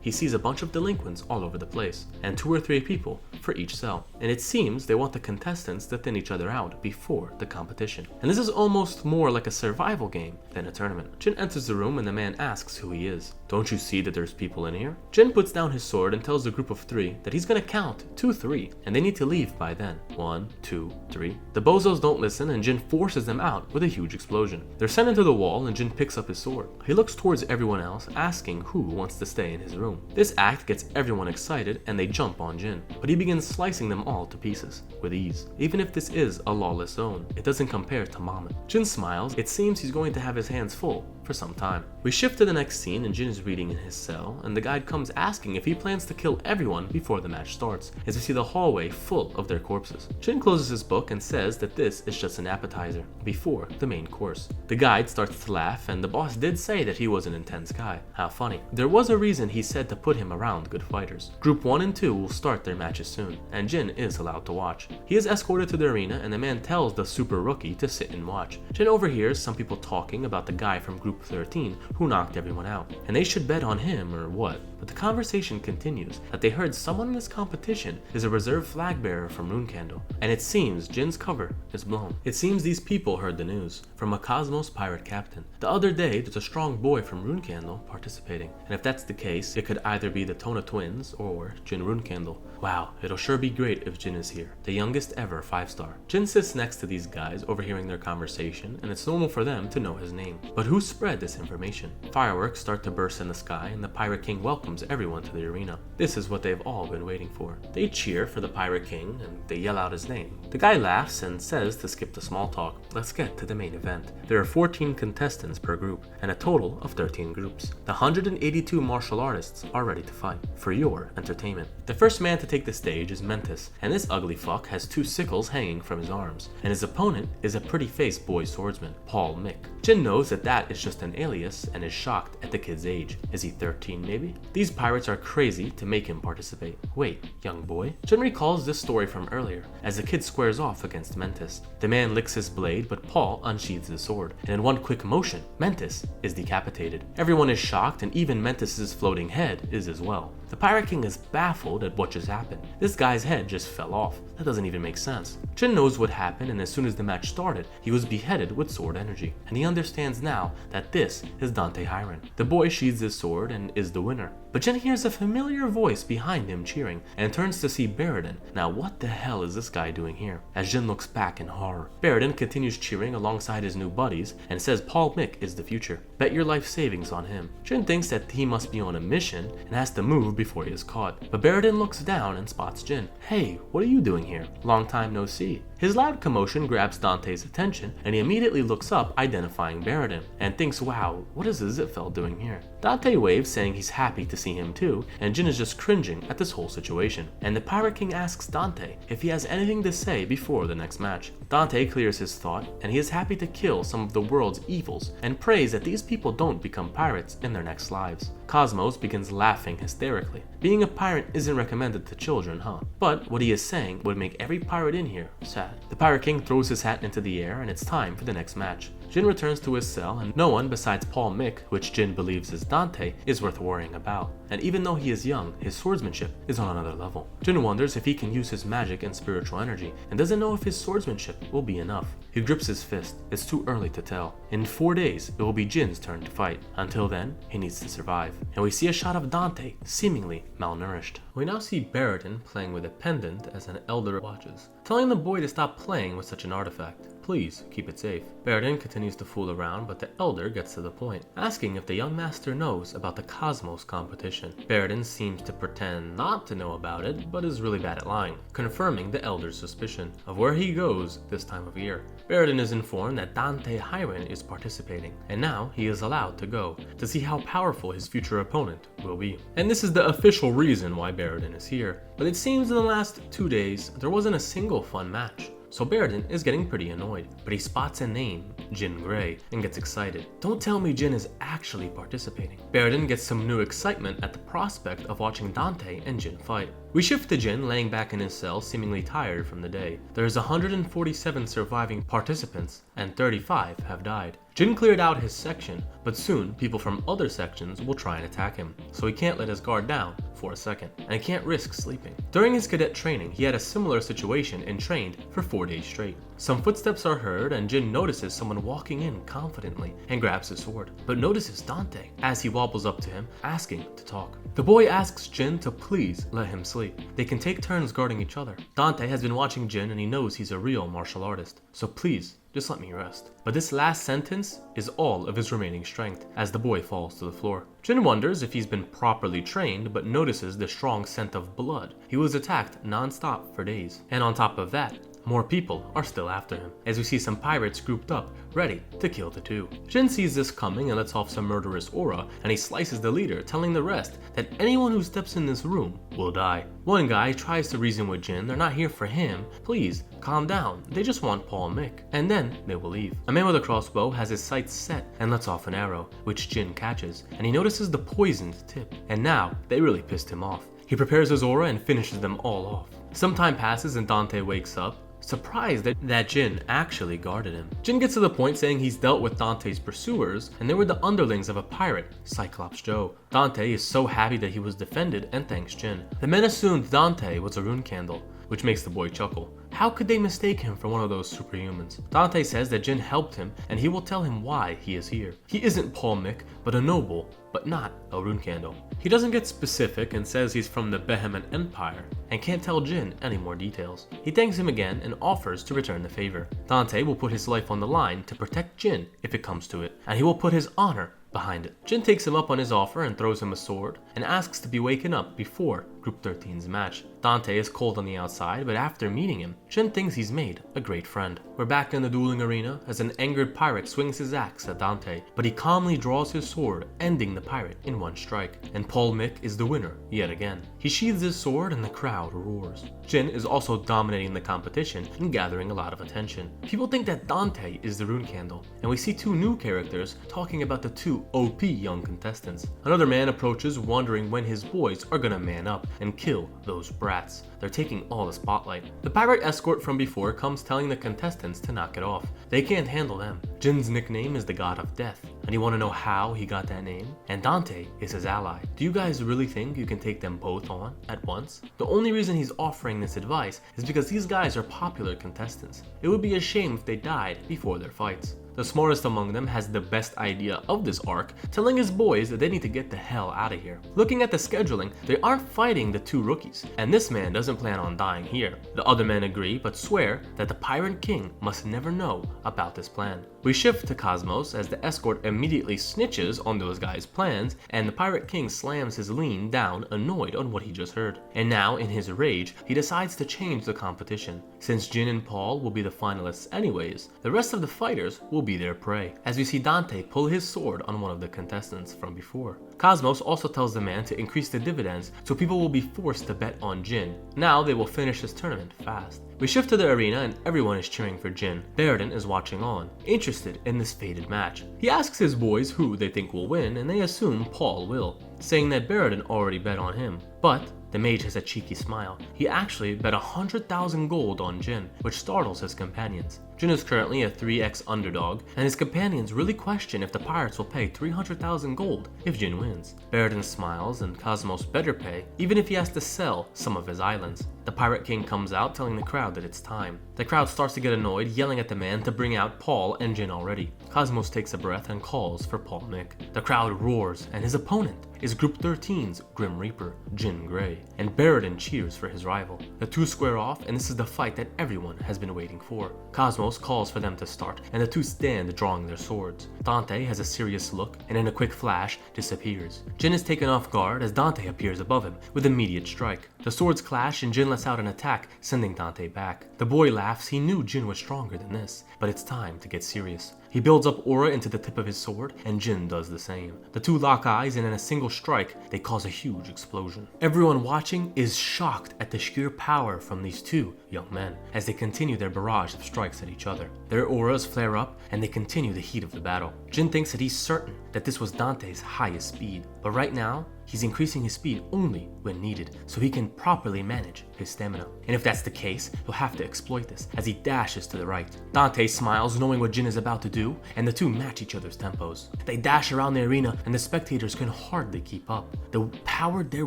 he sees a bunch of delinquents all over the place, and 2 or 3 people for each cell. And it seems they want the contestants to thin each other out before the competition. And this is almost more like a survival game than a tournament. Jin enters the room and the man asks who he is. Don't you see that there's people in here? Jin puts down his sword and tells the group of 3 that he's gonna count 2, 3, and they need to leave by then. 1, 2, 3. The bozos don't listen and Jin forces them out with a huge explosion. They're sent into the wall and Jin picks up his sword. He looks towards everyone else, asking who wants to stay in his room. This act gets everyone excited and they jump on Jin, but he begins slicing them all to pieces with ease. Even if this is a lawless zone, it doesn't compare to Mamet. Jin smiles. It seems he's going to have his hands full for some time. We shift to the next scene and Jin is reading in his cell, and the guide comes asking if he plans to kill everyone before the match starts, as we see the hallway full of their corpses. Jin closes his book and says that this is just an appetizer before the main course. The guide starts to laugh, and the boss did say that he was an intense guy. How funny. There was a reason he said to put him around good fighters. Group 1 and 2 will start their matches soon, and Jin is allowed to watch. He is escorted to the arena and the man tells the super rookie to sit and watch. Jin overhears some people talking about the guy from group 13 who knocked everyone out, and they should bet on him or what. But the conversation continues that they heard someone in this competition is a reserve flag bearer from Reincarnated, and it seems Jin's cover is blown. It seems these people heard the news from a Cosmos pirate captain. The other day there's a strong boy from Reincarnated participating, and if that's the case, it could either be the Tona twins or Jin Reincarnated. Wow, it'll sure be great if Jin is here. The youngest ever 5-star. Jin sits next to these guys overhearing their conversation, and it's normal for them to know his name. But who spread this information? Fireworks start to burst in the sky and the Pirate King welcomes everyone to the arena. This is what they've all been waiting for. They cheer for the Pirate King and they yell out his name. The guy laughs and says to skip the small talk. Let's get to the main event. There are 14 contestants per group and a total of 13 groups. The 182 martial artists are ready to fight for your entertainment. The first man to take the stage is Mantis, and this ugly fuck has 2 sickles hanging from his arms, and his opponent is a pretty-faced boy swordsman, Paul Mick. Jin knows that that is just an alias and is shocked at the kid's age. Is he 13 maybe? These pirates are crazy to make him participate. Wait, young boy? Jin recalls this story from earlier, as the kid squares off against Mantis. The man licks his blade, but Paul unsheathes his sword, and in one quick motion, Mantis is decapitated. Everyone is shocked, and even Mantis's floating head is as well. The Pirate King is baffled at what just happened. This guy's head just fell off. That doesn't even make sense. Jin knows what happened, and as soon as the match started, he was beheaded with sword energy. And he understands now that this is Dante Hiron. The boy sheathes his sword and is the winner. But Jin hears a familiar voice behind him cheering, and turns to see Baradin. Now what the hell is this guy doing here? As Jin looks back in horror. Baradin continues cheering alongside his new buddies, and says Paul Mick is the future. Bet your life savings on him. Jin thinks that he must be on a mission, and has to move before he is caught. But Baradin looks down and spots Jin. Hey, what are you doing here? Long time no see. His loud commotion grabs Dante's attention, and he immediately looks up, identifying Baradin, and thinks, wow, what is the Zipfel doing here? Dante waves, saying he's happy to see him too, and Jin is just cringing at this whole situation. And the Pirate King asks Dante if he has anything to say before the next match. Dante clears his thought, and he is happy to kill some of the world's evils, and prays that these people don't become pirates in their next lives. Cosmos begins laughing hysterically. Being a pirate isn't recommended to children, huh? But what he is saying would make every pirate in here sad. The Pirate King throws his hat into the air, and it's time for the next match. Jin returns to his cell, and no one besides Paul Mick, which Jin believes is Dante, is worth worrying about. And even though he is young, his swordsmanship is on another level. Jin wonders if he can use his magic and spiritual energy, and doesn't know if his swordsmanship will be enough. He grips his fist. It's too early to tell. In 4 days, it will be Jin's turn to fight. Until then, he needs to survive. And we see a shot of Dante, seemingly malnourished. We now see Baradin playing with a pendant as an elder watches. telling the boy to stop playing with such an artifact. Please keep it safe. Baradin continues to fool around, but the elder gets to the point, asking if the young master knows about the Cosmos competition. Baradin seems to pretend not to know about it, but is really bad at lying, confirming the elder's suspicion of where he goes this time of year. Baradin is informed that Dante Hiren is participating, and now he is allowed to go to see how powerful his future opponent will be. And this is the official reason why Baradin is here. But it seems in the last 2 days, there wasn't a single fun match. So Baradin is getting pretty annoyed, but he spots a name, Jin Gray, and gets excited. Don't tell me Jin is actually participating. Baradin gets some new excitement at the prospect of watching Dante and Jin fight. We shift to Jin laying back in his cell, seemingly tired from the day. There's 147 surviving participants, and 35 have died. Jin cleared out his section, but soon people from other sections will try and attack him, so he can't let his guard down for a second, and he can't risk sleeping. During his cadet training, he had a similar situation and trained for 4 days straight. Some footsteps are heard, and Jin notices someone walking in confidently and grabs his sword, but notices Dante as he wobbles up to him, asking to talk. The boy asks Jin to please let him sleep. They can take turns guarding each other. Dante has been watching Jin and he knows he's a real martial artist, so please, just let me rest. But this last sentence is all of his remaining strength as the boy falls to the floor. Jin wonders if he's been properly trained, but notices the strong scent of blood. He was attacked non-stop for days. And on top of that, more people are still after him, as we see some pirates grouped up, ready to kill the two. Jin sees this coming and lets off some murderous aura, and he slices the leader, telling the rest that anyone who steps in this room will die. One guy tries to reason with Jin, they're not here for him, please, calm down, they just want Paul and Mick, and then they will leave. A man with a crossbow has his sights set and lets off an arrow, which Jin catches, and he notices the poisoned tip, and now they really pissed him off. He prepares his aura and finishes them all off. Some time passes and Dante wakes up, surprised that Jin actually guarded him. Jin gets to the point saying he's dealt with Dante's pursuers, and they were the underlings of a pirate, Cyclops Joe. Dante is so happy that he was defended and thanks Jin. The men assumed Dante was a rune candle, which makes the boy chuckle. How could they mistake him for one of those superhumans? Dante says that Jin helped him and he will tell him why he is here. He isn't Paul Mick, but a noble, but not a rune candle. He doesn't get specific and says he's from the Behemoth Empire and can't tell Jin any more details. He thanks him again and offers to return the favor. Dante will put his life on the line to protect Jin if it comes to it, and he will put his honor behind it. Jin takes him up on his offer and throws him a sword and asks to be waken up before Group 13's match. Dante is cold on the outside, but after meeting him, Jin thinks he's made a great friend. We're back in the dueling arena as an angered pirate swings his axe at Dante, but he calmly draws his sword, ending the pirate in one strike. And Paul Mick is the winner yet again. He sheathes his sword and the crowd roars. Jin is also dominating the competition and gathering a lot of attention. People think that Dante is the rune candle, and we see two new characters talking about the two OP young contestants. Another man approaches wondering when his boys are gonna man up and kill those brats. They're taking all the spotlight. The pirate escort from before comes telling the contestants to knock it off. They can't handle them. Jin's nickname is the God of Death, and you want to know how he got that name? And Dante is his ally. Do you guys really think you can take them both on at once? The only reason he's offering this advice is because these guys are popular contestants. It would be a shame if they died before their fights. The smartest among them has the best idea of this arc, telling his boys that they need to get the hell out of here. Looking at the scheduling, they aren't fighting the two rookies, and this man doesn't plan on dying here. The other men agree, but swear that the Pirate King must never know about this plan. We shift to Cosmos as the escort immediately snitches on those guys' plans, and the Pirate King slams his lean down, annoyed on what he just heard. And now, in his rage, he decides to change the competition. Since Jin and Paul will be the finalists anyways, the rest of the fighters will be their prey, as we see Dante pull his sword on one of the contestants from before. Cosmos also tells the man to increase the dividends so people will be forced to bet on Jin. Now they will finish this tournament fast. We shift to the arena and everyone is cheering for Jin. Baradin is watching on, interested in this fated match. He asks his boys who they think will win, and they assume Paul will, saying that Baradin already bet on him. But the mage has a cheeky smile. He actually bet 100,000 gold on Jin, which startles his companions. Jin is currently a 3x underdog, and his companions really question if the pirates will pay 300,000 gold if Jin wins. Baradin smiles, and Cosmos better pay, even if he has to sell some of his islands. The Pirate King comes out telling the crowd that it's time. The crowd starts to get annoyed, yelling at the man to bring out Paul and Jin already. Cosmos takes a breath and calls for Paul Mick. The crowd roars, and his opponent is Group 13's Grim Reaper, Jin Gray, and Baradin cheers for his rival. The two square off, and this is the fight that everyone has been waiting for. Cosmos calls for them to start, and the two stand drawing their swords. Dante has a serious look, and in a quick flash, disappears. Jin is taken off guard as Dante appears above him with immediate strike. The swords clash, and Jin lets out an attack, sending Dante back. The boy laughs. He knew Jin was stronger than this, but it's time to get serious. He builds up aura into the tip of his sword, and Jin does the same. The two lock eyes, and in a single strike, they cause a huge explosion. Everyone watching is shocked at the sheer power from these two young men as they continue their barrage of strikes at each other. Their auras flare up, and they continue the heat of the battle. Jin thinks that he's certain that this was Dante's highest speed, but right now, he's increasing his speed only when needed, so he can properly manage his stamina. And if that's the case, he'll have to exploit this as he dashes to the right. Dante smiles, knowing what Jin is about to do, and the two match each other's tempos. They dash around the arena, and the spectators can hardly keep up. The power they're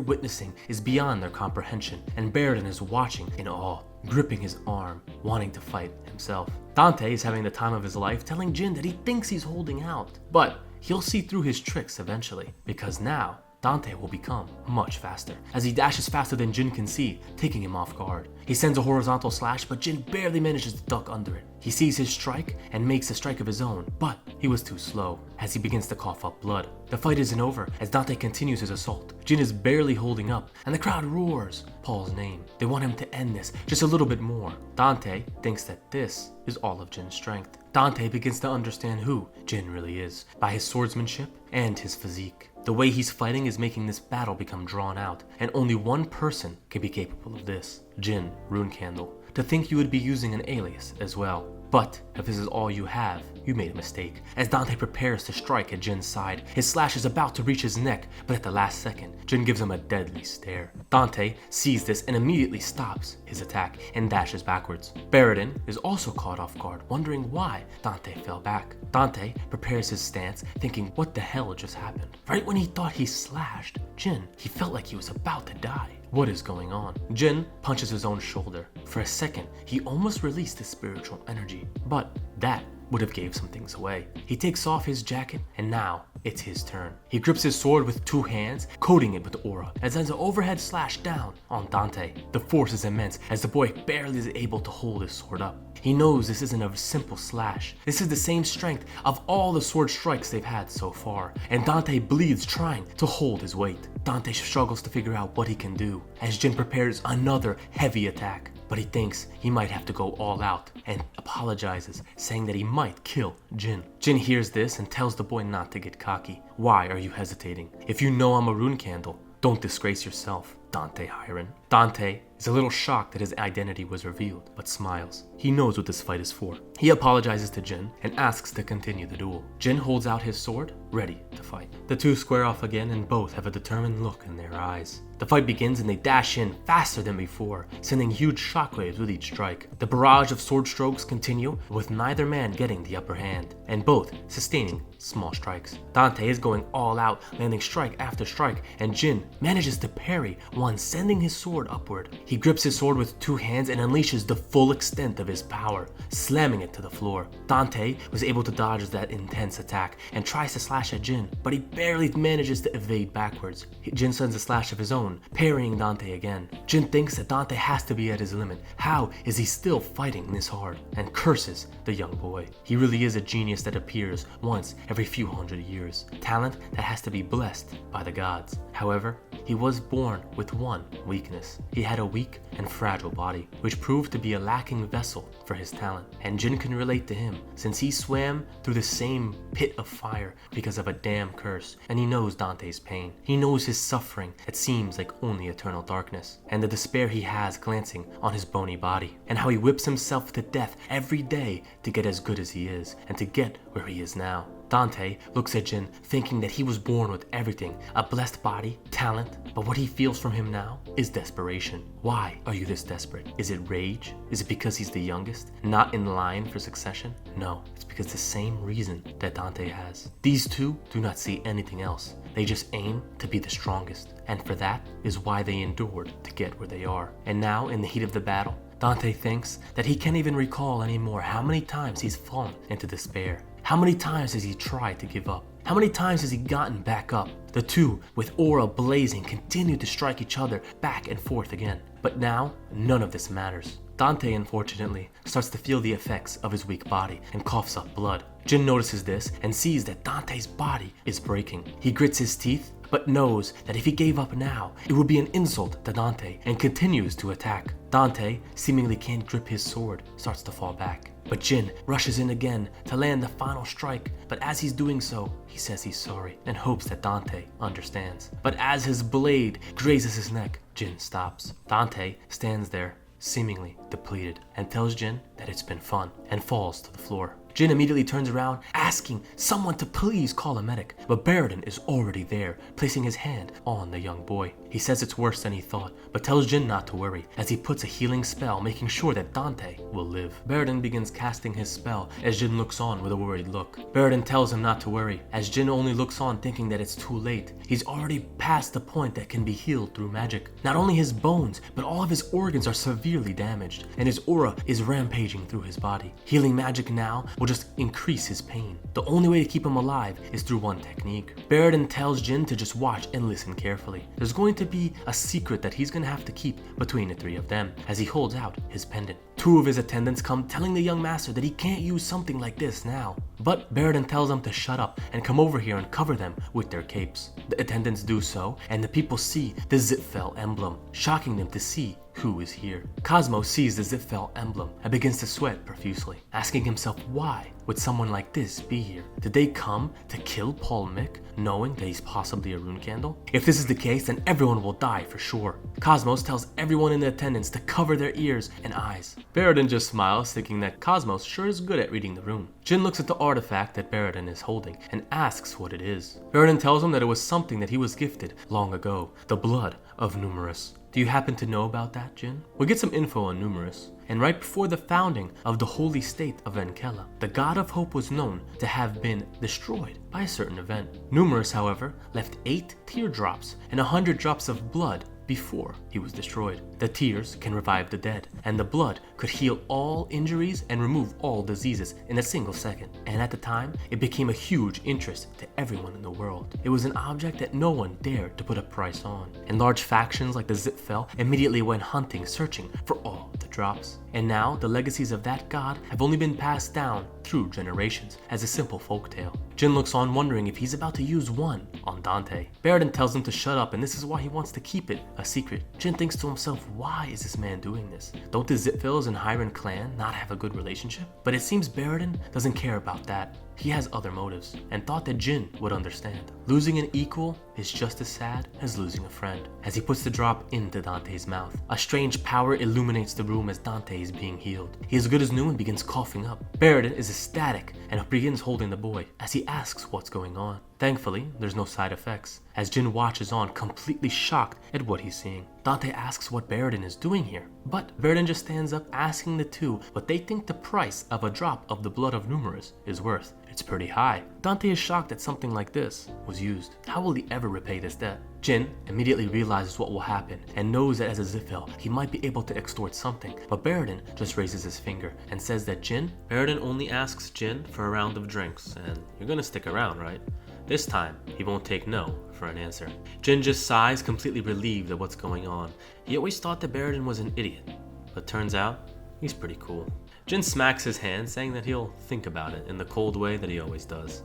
witnessing is beyond their comprehension, and Baradin is watching in awe, gripping his arm, wanting to fight himself. Dante is having the time of his life, telling Jin that he thinks he's holding out, but he'll see through his tricks eventually, because now Dante will become much faster, as he dashes faster than Jin can see, taking him off guard. He sends a horizontal slash, but Jin barely manages to duck under it. He sees his strike and makes a strike of his own, but he was too slow, as he begins to cough up blood. The fight isn't over, as Dante continues his assault. Jin is barely holding up, and the crowd roars Paul's name. They want him to end this just a little bit more. Dante thinks that this is all of Jin's strength. Dante begins to understand who Jin really is, by his swordsmanship and his physique. The way he's fighting is making this battle become drawn out, and only one person can be capable of this, Jin Runecandle. To think you would be using an alias as well. But if this is all you have, you made a mistake. As Dante prepares to strike at Jin's side, his slash is about to reach his neck, but at the last second, Jin gives him a deadly stare. Dante sees this and immediately stops his attack and dashes backwards. Baradin is also caught off guard, wondering why Dante fell back. Dante prepares his stance, thinking what the hell just happened. Right when he thought he slashed Jin, he felt like he was about to die. What is going on? Jin punches his own shoulder. For a second, he almost released his spiritual energy, but that would have gave some things away. He takes off his jacket, and now it's his turn. He grips his sword with two hands, coating it with aura, and sends an overhead slash down on Dante. The force is immense, as the boy barely is able to hold his sword up. He knows this isn't a simple slash. This is the same strength of all the sword strikes they've had so far, and Dante bleeds trying to hold his weight. Dante struggles to figure out what he can do, as Jin prepares another heavy attack. But he thinks he might have to go all out and apologizes, saying that he might kill Jin. Jin hears this and tells the boy not to get cocky. Why are you hesitating? If you know I'm a Runecandle, don't disgrace yourself, Dante Hiron. Dante is a little shocked that his identity was revealed, but smiles. He knows what this fight is for. He apologizes to Jin and asks to continue the duel. Jin holds out his sword, ready to fight. The two square off again, and both have a determined look in their eyes. The fight begins, and they dash in faster than before, sending huge shockwaves with each strike. The barrage of sword strokes continue, with neither man getting the upper hand, and both sustaining small strikes. Dante is going all out, landing strike after strike, and Jin manages to parry one, sending his sword upward. He grips his sword with two hands and unleashes the full extent of his power, slamming it to the floor. Dante was able to dodge that intense attack and tries to slash at Jin, but he barely manages to evade backwards. Jin sends a slash of his own, parrying Dante again. Jin thinks that Dante has to be at his limit. How is he still fighting this hard? And curses the young boy. He really is a genius that appears once every few hundred years. Talent that has to be blessed by the gods. However, he was born with one weakness. He had a weak and fragile body, which proved to be a lacking vessel for his talent. And Jin can relate to him, since he swam through the same pit of fire because of a damn curse, and he knows Dante's pain. He knows his suffering that seems like only eternal darkness, and the despair he has glancing on his bony body, and how he whips himself to death every day to get as good as he is, and to get where he is now. Dante looks at Jin, thinking that he was born with everything, a blessed body, talent, but what he feels from him now is desperation. Why are you this desperate? Is it rage? Is it because he's the youngest, not in line for succession? No, it's because the same reason that Dante has. These two do not see anything else. They just aim to be the strongest, and for that is why they endured to get where they are. And now, in the heat of the battle, Dante thinks that he can't even recall anymore how many times he's fallen into despair. How many times has he tried to give up? How many times has he gotten back up? The two, with aura blazing, continue to strike each other back and forth again. But now, none of this matters. Dante, unfortunately, starts to feel the effects of his weak body and coughs up blood. Jin notices this and sees that Dante's body is breaking. He grits his teeth, but knows that if he gave up now, it would be an insult to Dante, and continues to attack. Dante seemingly can't grip his sword, starts to fall back. But Jin rushes in again to land the final strike, but as he's doing so, he says he's sorry and hopes that Dante understands. But as his blade grazes his neck, Jin stops. Dante stands there, seemingly depleted, and tells Jin that it's been fun, and falls to the floor. Jin immediately turns around, asking someone to please call a medic, but Baradin is already there, placing his hand on the young boy. He says it's worse than he thought, but tells Jin not to worry, as he puts a healing spell, making sure that Dante will live. Baradin begins casting his spell, as Jin looks on with a worried look. Baradin tells him not to worry, as Jin only looks on thinking that it's too late. He's already past the point that can be healed through magic. Not only his bones, but all of his organs are severely damaged, and his aura is rampaging through his body. Healing magic now will just increase his pain. The only way to keep him alive is through one technique. Baradin tells Jin to just watch and listen carefully. There's going to be a secret that he's going to have to keep between the three of them, as he holds out his pendant. Two of his attendants come telling the young master that he can't use something like this now. But Baradin tells them to shut up and come over here and cover them with their capes. The attendants do so, and the people see the Zipfel emblem, shocking them to see who is here. Cosmo sees the Zipfel emblem and begins to sweat profusely, asking himself why would someone like this be here? Did they come to kill Paul Mick, knowing that he's possibly a rune candle? If this is the case, then everyone will die for sure. Cosmos tells everyone in the attendance to cover their ears and eyes. Baradin just smiles, thinking that Cosmos sure is good at reading the rune. Jin looks at the artifact that Baradin is holding and asks what it is. Baradin tells him that it was something that he was gifted long ago, the blood of Numerous. Do you happen to know about that, Jin? We get some info on Numerous. And right before the founding of the holy state of Enkela, the god of hope was known to have been destroyed by a certain event. Numerous, however, left 8 teardrops and 100 drops of blood before he was destroyed. The tears can revive the dead, and the blood could heal all injuries and remove all diseases in a single second. And at the time, it became a huge interest to everyone in the world. It was an object that no one dared to put a price on, and large factions like the Zipfel immediately went hunting, searching for all the drops. And now, the legacies of that god have only been passed down through generations as a simple folktale. Jin looks on, wondering if he's about to use one on Dante. Baradin tells him to shut up, and this is why he wants to keep it a secret. Jin thinks to himself, why is this man doing this? Don't the Zipfels and Hiran clan not have a good relationship? But it seems Baradin doesn't care about that. He has other motives, and thought that Jin would understand. Losing an equal is just as sad as losing a friend. As he puts the drop into Dante's mouth, a strange power illuminates the room as Dante is being healed. He is good as new and begins coughing up. Baradin is ecstatic and begins holding the boy as he asks what's going on. Thankfully, there's no side effects, as Jin watches on, completely shocked at what he's seeing. Dante asks what Baradin is doing here, but Baradin just stands up, asking the two what they think the price of a drop of the blood of Numerous is worth. It's pretty high. Dante is shocked that something like this was used. How will he ever repay this debt? Jin immediately realizes what will happen and knows that as a Zipfel, he might be able to extort something, but Baradin just raises his finger and says that Baradin only asks Jin for a round of drinks, and you're gonna stick around, right? This time, he won't take no for an answer. Jin just sighs, completely relieved at what's going on. He always thought that Baradin was an idiot, but turns out, he's pretty cool. Jin smacks his hand, saying that he'll think about it in the cold way that he always does.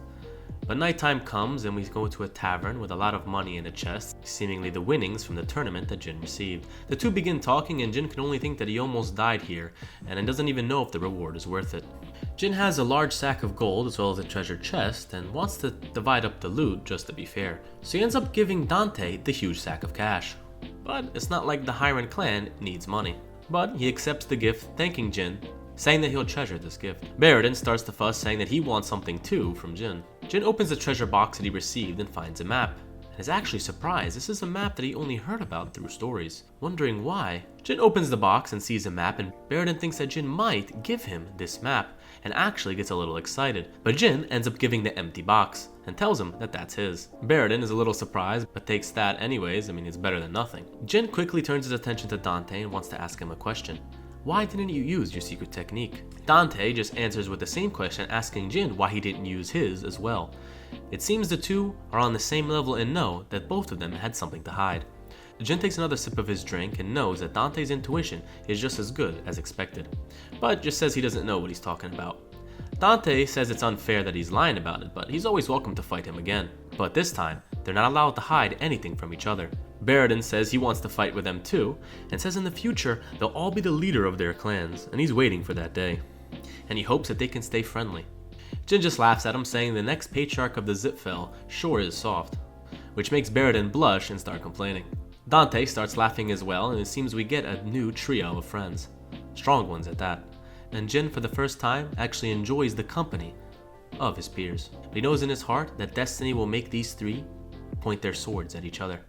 But nighttime comes and we go to a tavern with a lot of money in a chest, seemingly the winnings from the tournament that Jin received. The two begin talking and Jin can only think that he almost died here and doesn't even know if the reward is worth it. Jin has a large sack of gold as well as a treasure chest and wants to divide up the loot just to be fair. So he ends up giving Dante the huge sack of cash. But it's not like the Hiran clan needs money. But he accepts the gift, thanking Jin, saying that he'll treasure this gift. Baradin starts to fuss, saying that he wants something too from Jin. Jin opens the treasure box that he received and finds a map, and is actually surprised. This is a map that he only heard about through stories. Wondering why, Jin opens the box and sees a map, and Baradin thinks that Jin might give him this map, and actually gets a little excited. But Jin ends up giving the empty box, and tells him that that's his. Baradin is a little surprised, but takes that anyways. I mean, it's better than nothing. Jin quickly turns his attention to Dante and wants to ask him a question. Why didn't you use your secret technique? Dante just answers with the same question, asking Jin why he didn't use his as well. It seems the two are on the same level and know that both of them had something to hide. Jin takes another sip of his drink and knows that Dante's intuition is just as good as expected, but just says he doesn't know what he's talking about. Dante says it's unfair that he's lying about it, but he's always welcome to fight him again. But this time, they're not allowed to hide anything from each other. Baradin says he wants to fight with them too, and says in the future they'll all be the leader of their clans, and he's waiting for that day. And he hopes that they can stay friendly. Jin just laughs at him, saying the next patriarch of the Zipfel sure is soft, which makes Baradin blush and start complaining. Dante starts laughing as well, and it seems we get a new trio of friends. Strong ones at that. And Jin, for the first time, actually enjoys the company of his peers. But he knows in his heart that destiny will make these three point their swords at each other.